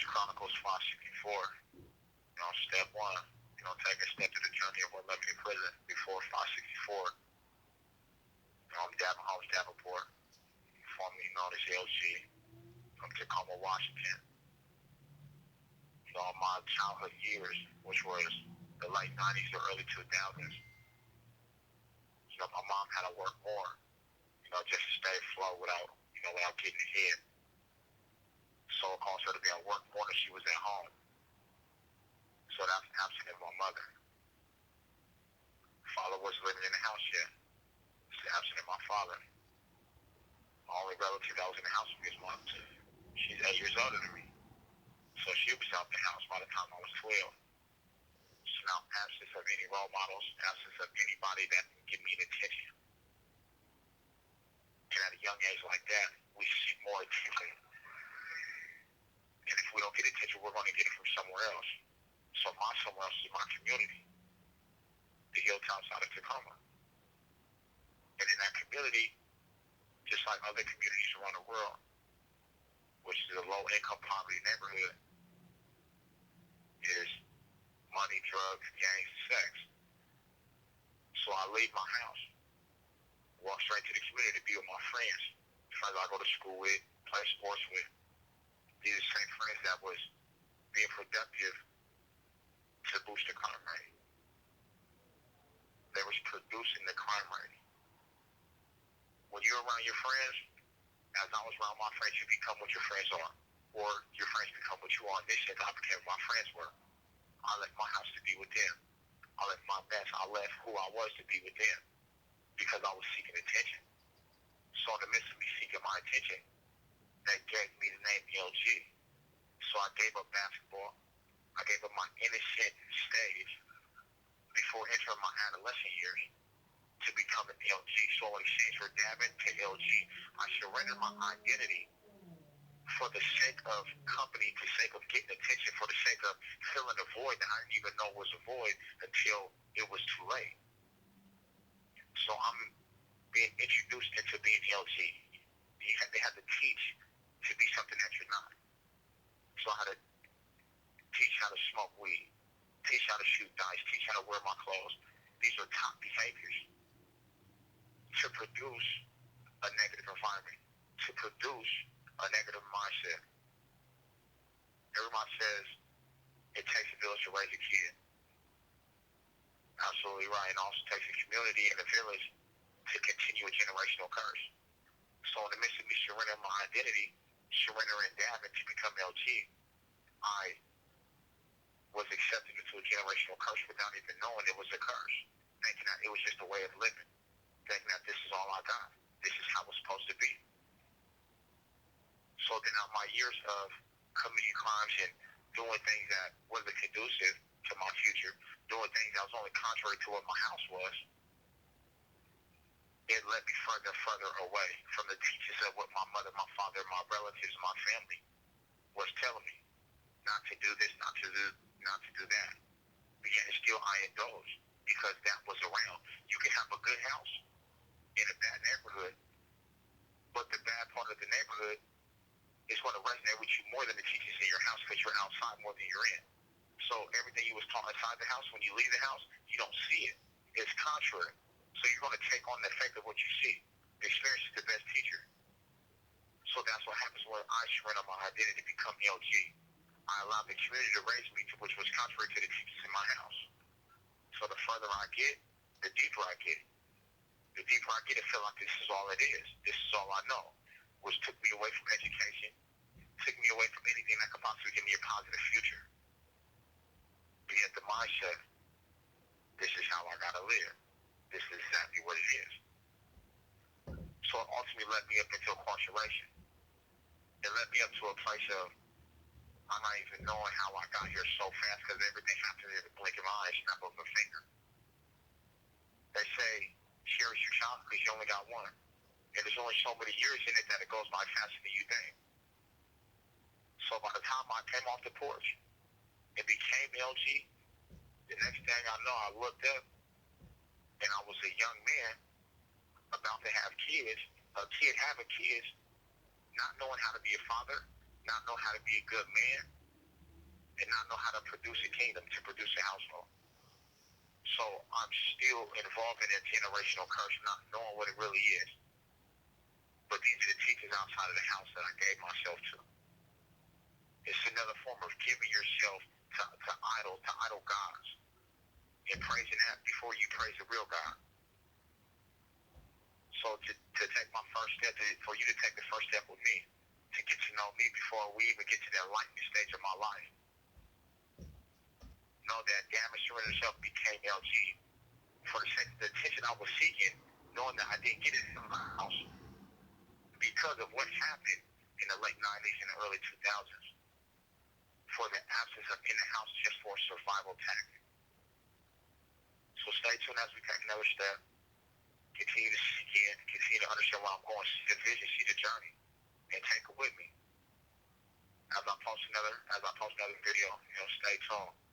Chronicles 564. Step one, take a step to the journey of what led me to prison before 564. I'm Holmes-Davenport, formerly known as LG, from Tacoma, Washington. My childhood years, which was the late 90s or early 2000s, my mom had to work more, just to stay afloat without getting ahead. So it caused her to be at work more than she was at home. So that's absent of my mother. Father wasn't living in the house yet. It's absent of my father. My only relative that was in the house with me is mom. She's 8 years older than me. So she was out the house by the time I was 12. So now absence of any role models, absence of anybody that can give me attention. And at a young age like that, we seek more attention. And if we don't get attention, we're going to get it from somewhere else. So my somewhere else is my community, the hilltops out of Tacoma. And in that community, just like other communities around the world, which is a low-income poverty neighborhood, is money, drugs, gangs, and sex. So I leave my house, walk straight to the community to be with my friends I go to school with, play sports with. These are the same friends that was being productive to boost the crime rate. They was producing the crime rate. When you're around your friends, as I was around my friends, you become what your friends are. Or your friends become what you are. In this sense, I became what my friends were. I left my house to be with them. I left my mess. I left who I was to be with them because I was seeking attention. So in the midst of me seeking my attention, they gave me the name LG. So I gave up basketball. I gave up my innocent stage before entering my adolescent years to become an LG. So in exchange for dabbing to LG, I surrendered my identity for the sake of company, for the sake of getting attention, for the sake of filling a void that I didn't even know was a void until it was too late. So I'm being introduced into being LG. They had to teach to be something that you're not. So I had to teach how to smoke weed, teach how to shoot dice, teach how to wear my clothes. These are top behaviors to produce a negative environment, to produce a negative mindset. Everybody says it takes a village to raise a kid. Absolutely right. And also takes a community and a village to continue a generational curse. So in the midst of me surrendering my identity, surrendering dabbing to become LG, I was accepted into a generational curse without even knowing it was a curse, thinking that it was just a way of living, thinking that this is all I got. This is how it's supposed to be. So then out my years of committing crimes and doing things that wasn't conducive to my future, doing things that was only contrary to what my house was, it led me further and further away from the teachings of what my mother, my father, my relatives, my family was telling me. Not to do this, not to do that. But yet still I indulged because that was around. You can have a good house in a bad neighborhood, but the bad part of the neighborhood is going to resonate with you more than the teachings in your house because you're outside more than you're in. So everything you was taught inside the house, when you leave the house, you don't see it. It's contrary. So you're going to take on the effect of what you see. The experience is the best teacher. So that's what happens when I surrender my identity to become LG. I allowed the community to raise me, which was contrary to the teachings in my house. So the further I get, the deeper I get. The deeper I get, I feel like this is all it is. This is all I know. Which took me away from education, took me away from anything that could possibly give me a positive future. But yet the mindset, this is how I gotta live. This is exactly what it is. So it ultimately led me up into incarceration. It led me up to a place of, I'm not even knowing how I got here so fast because everything happened in the blink of an eye, snap of a finger. They say, cherish your child because you only got one. And there's only so many years in it that it goes by faster than you think. So by the time I came off the porch and became LG, the next thing I know, I looked up and I was a young man about to have kids, a kid having kids, not knowing how to be a father, not knowing how to be a good man, and not know how to produce a kingdom, to produce a household. So I'm still involved in a generational curse, not knowing what it really is. But these are the teachings outside of the house that I gave myself to. It's another form of giving yourself to idol gods, and praising that before you praise the real God. So to take my first step, for you to take the first step with me, to get to know me before we even get to that enlightenment stage of my life, know that damage surrender self became LG. For the sake of the attention I was seeking, knowing that I didn't get it in my house because of what happened in the late 90s and the early 2000s, for the absence of in the house just for survival tactic. So stay tuned as we take another step. Continue to seek in, continue to understand where I'm going, see the vision, see the journey, and take it with me. As I post another video, stay tuned.